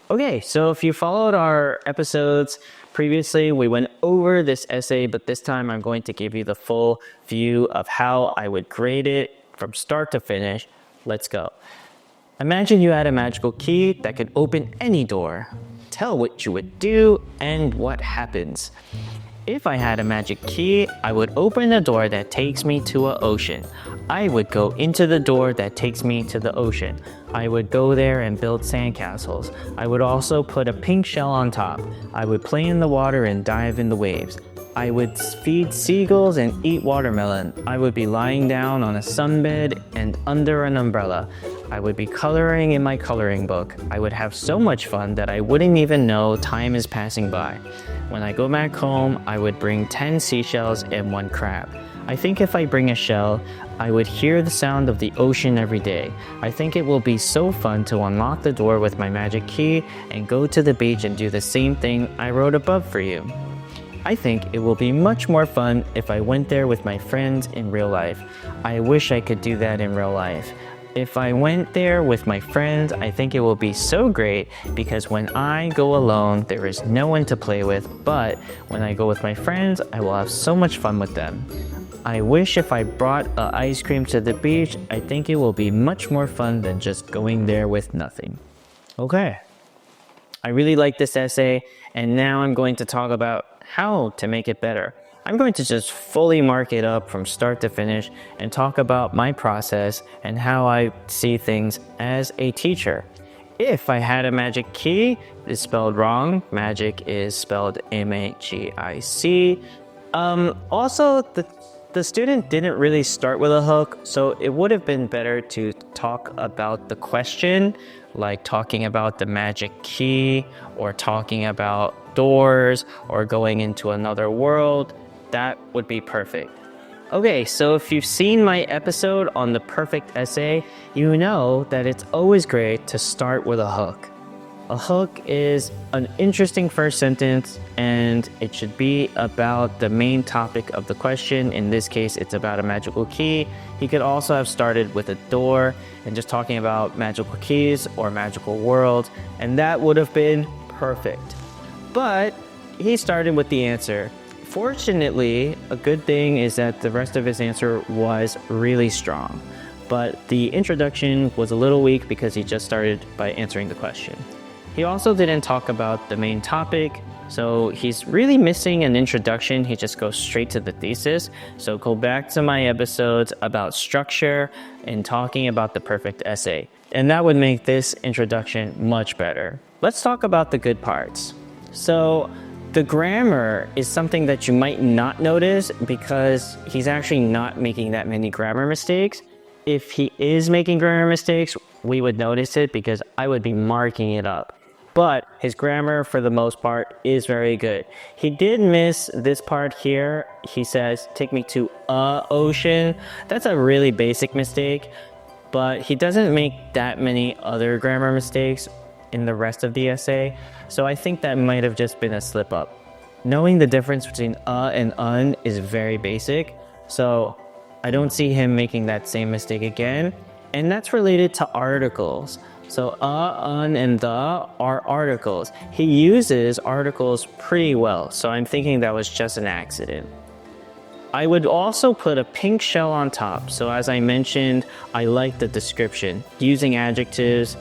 Okay, so if you followed our episodes previously, we went over this essay, but this time I'm going to give you the full view of how I would grade it from start to finish. Let's go. Imagine you had a magical key that could open any door. Tell what you would do and what happens. If I had a magic key, I would open a door that takes me to an ocean. I would go into the door that takes me to the ocean. I would go there and build sandcastles. I would also put a pink shell on top. I would play in the water and dive in the waves. I would feed seagulls and eat watermelon. I would be lying down on a sunbed and under an umbrella. I would be coloring in my coloring book. I would have so much fun that I wouldn't even know time is passing by. When I go back home, I would bring 10 seashells and 1 crab. I think if I bring a shell, I would hear the sound of the ocean every day. I think it will be so fun to unlock the door with my magic key and go to the beach and do the same thing I wrote above for you. I think it will be much more fun if I went there with my friends in real life. I wish I could do that in real life. If I went there with my friends, I think it will be so great because when I go alone, there is no one to play with, but when I go with my friends, I will have so much fun with them. I wish if I brought ice cream to the beach, I think it will be much more fun than just going there with nothing. Okay, I really like this essay, and now I'm going to talk about how to make it better. I'm going to just fully mark it up from start to finish and talk about my process and how I see things as a teacher. If I had a magic key, it's spelled wrong. Magic is spelled M-A-G-I-C. Also, the student didn't really start with a hook, so it would have been better to talk about the question, like talking about the magic key or talking about doors or going into another world. That would be perfect. Okay, so if you've seen my episode on the perfect essay, you know that it's always great to start with a hook. A hook is an interesting first sentence, and it should be about the main topic of the question. In this case, it's about a magical key. He could also have started with a door and just talking about magical keys or magical worlds, and that would have been perfect. But he started with the answer. Fortunately, a good thing is that the rest of his answer was really strong, but the introduction was a little weak because he just started by answering the question. He also didn't talk about the main topic, so he's really missing an introduction. He just goes straight to the thesis. So go back to my episodes about structure and talking about the perfect essay, and that would make this introduction much better. Let's talk about the good parts. So the grammar is something that you might not notice because he's actually not making that many grammar mistakes. If he is making grammar mistakes, we would notice it because I would be marking it up. But his grammar, for the most part, is very good. He did miss this part here. He says, take me to a ocean. That's a really basic mistake, but he doesn't make that many other grammar mistakes in the rest of the essay, so I think that might have just been a slip up. Knowing the difference between and un is very basic, so I don't see him making that same mistake again, and that's related to articles. So un, and the are articles. He uses articles pretty well, so I'm thinking that was just an accident. I would also put a pink shell on top, so as I mentioned, I like the description, using adjectives,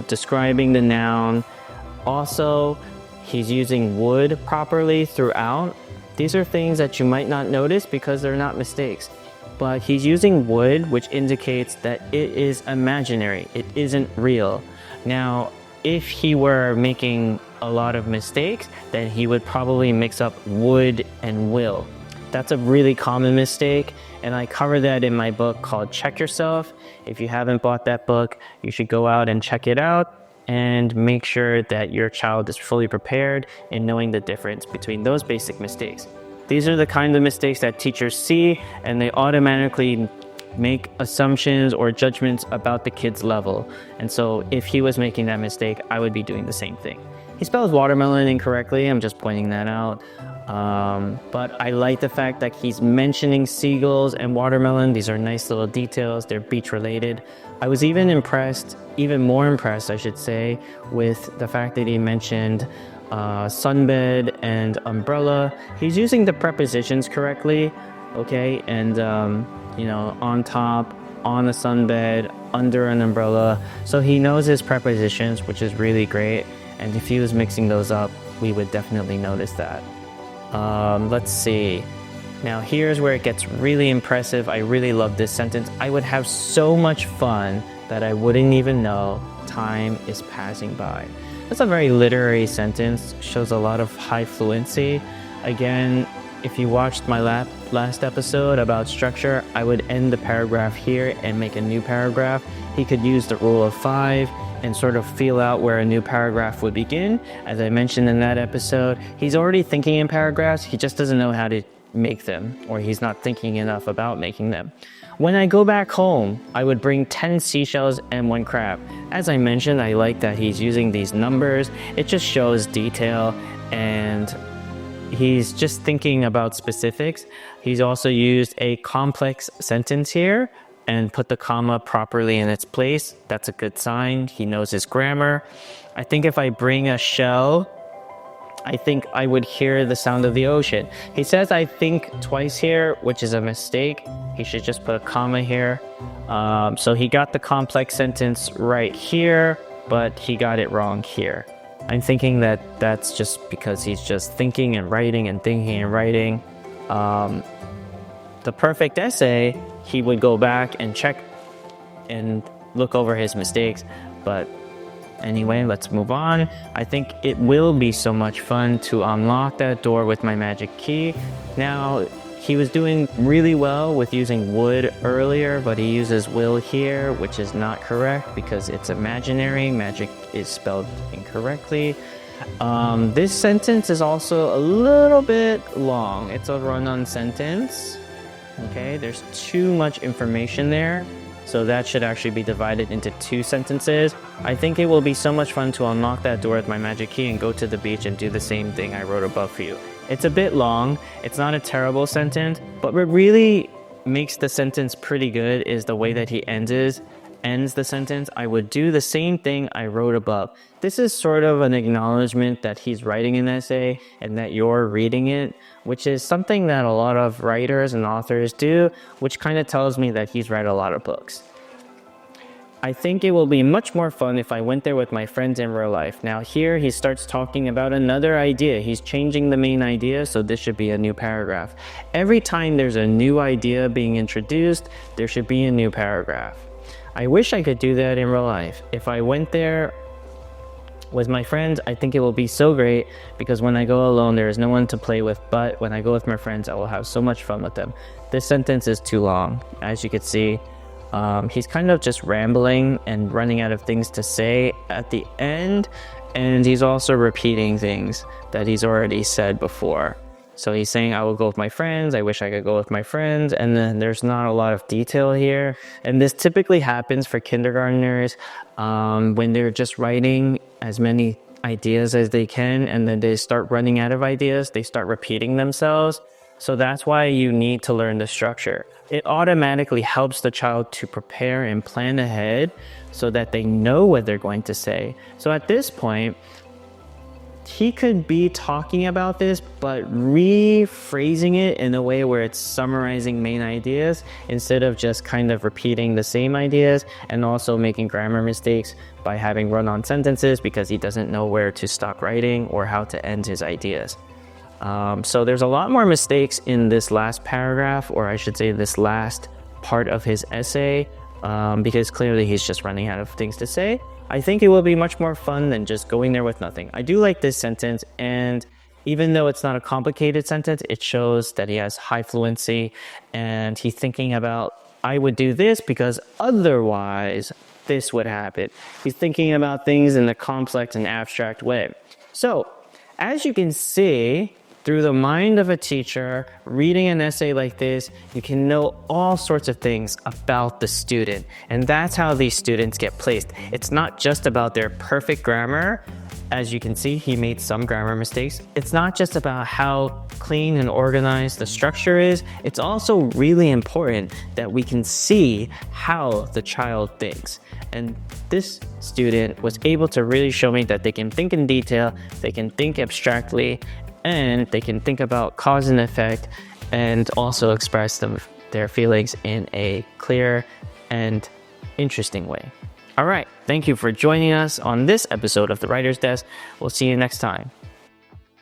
describing the noun. Also, he's using would properly throughout. These are things that you might not notice because they're not mistakes. But he's using would, which indicates that it is imaginary. It isn't real. Now, if he were making a lot of mistakes, then he would probably mix up would and will. That's a really common mistake, and I cover that in my book called Check Yourself. If you haven't bought that book, you should go out and check it out and make sure that your child is fully prepared in knowing the difference between those basic mistakes. These are the kind of mistakes that teachers see, and they automatically make assumptions or judgments about the kid's level. And so if he was making that mistake, I would be doing the same thing. He spells watermelon incorrectly. I'm just pointing that out. But I like the fact that he's mentioning seagulls and watermelon. These are nice little details. They're beach related. I was even more impressed, I should say, with the fact that he mentioned sunbed and umbrella. He's using the prepositions correctly, okay? And, on top, on a sunbed, under an umbrella. So he knows his prepositions, which is really great. And if he was mixing those up, we would definitely notice that. Let's see. Now here's where it gets really impressive. I really love this sentence. I would have so much fun that I wouldn't even know time is passing by. That's a very literary sentence. Shows a lot of high fluency. Again, if you watched my last episode about structure, I would end the paragraph here and make a new paragraph. He could use the rule of 5 and sort of feel out where a new paragraph would begin. As I mentioned in that episode, he's already thinking in paragraphs, he just doesn't know how to make them, or he's not thinking enough about making them. When I go back home, I would bring 10 seashells and 1 crab. As I mentioned, I like that he's using these numbers. It just shows detail, and he's just thinking about specifics. He's also used a complex sentence here and put the comma properly in its place. That's a good sign. He knows his grammar. I think if I bring a shell, I think I would hear the sound of the ocean. He says I think twice here, which is a mistake. He should just put a comma here. So he got the complex sentence right here, but he got it wrong here. I'm thinking that that's just because he's just thinking and writing and thinking and writing. The perfect essay, he would go back and check and look over his mistakes. But anyway, let's move on. I think it will be so much fun to unlock that door with my magic key. Now, he was doing really well with using would earlier, but he uses will here, which is not correct because it's imaginary. Magic is spelled incorrectly. This sentence is also a little bit long. It's a run-on sentence. Okay, there's too much information there, so that should actually be divided into 2 sentences. I think it will be so much fun to unlock that door with my magic key and go to the beach and do the same thing I wrote above for you. It's a bit long. It's not a terrible sentence, but what really makes the sentence pretty good is the way that he ends the sentence. I would do the same thing I wrote above. This is sort of an acknowledgement that he's writing an essay and that you're reading it, which is something that a lot of writers and authors do, which kind of tells me that he's read a lot of books. I think it will be much more fun if I went there with my friends in real life. Now here he starts talking about another idea. He's changing the main idea, so this should be a new paragraph. Every time there's a new idea being introduced, there should be a new paragraph. I wish I could do that in real life. If I went there with my friends, I think it will be so great because when I go alone, there is no one to play with, but when I go with my friends, I will have so much fun with them. This sentence is too long. As you can see, he's kind of just rambling and running out of things to say at the end, and he's also repeating things that he's already said before. So he's saying, I will go with my friends, I wish I could go with my friends, and then there's not a lot of detail here. And this typically happens for kindergartners when they're just writing as many ideas as they can, and then they start running out of ideas, they start repeating themselves. So that's why you need to learn the structure. It automatically helps the child to prepare and plan ahead so that they know what they're going to say. So at this point, he could be talking about this, but rephrasing it in a way where it's summarizing main ideas instead of just kind of repeating the same ideas, and also making grammar mistakes by having run-on sentences because he doesn't know where to stop writing or how to end his ideas. So there's a lot more mistakes in this last paragraph, or I should say this last part of his essay, because clearly he's just running out of things to say. I think it will be much more fun than just going there with nothing. I do like this sentence, and even though it's not a complicated sentence, it shows that he has high fluency, and he's thinking about, I would do this because otherwise this would happen. He's thinking about things in a complex and abstract way. So, as you can see, Through the mind of a teacher, reading an essay like this, you can know all sorts of things about the student. And that's how these students get placed. It's not just about their perfect grammar. As you can see, he made some grammar mistakes. It's not just about how clean and organized the structure is. It's also really important that we can see how the child thinks. And this student was able to really show me that they can think in detail, they can think abstractly, and they can think about cause and effect, and also express their feelings in a clear and interesting way. All right, thank you for joining us on this episode of The Writer's Desk. We'll see you next time.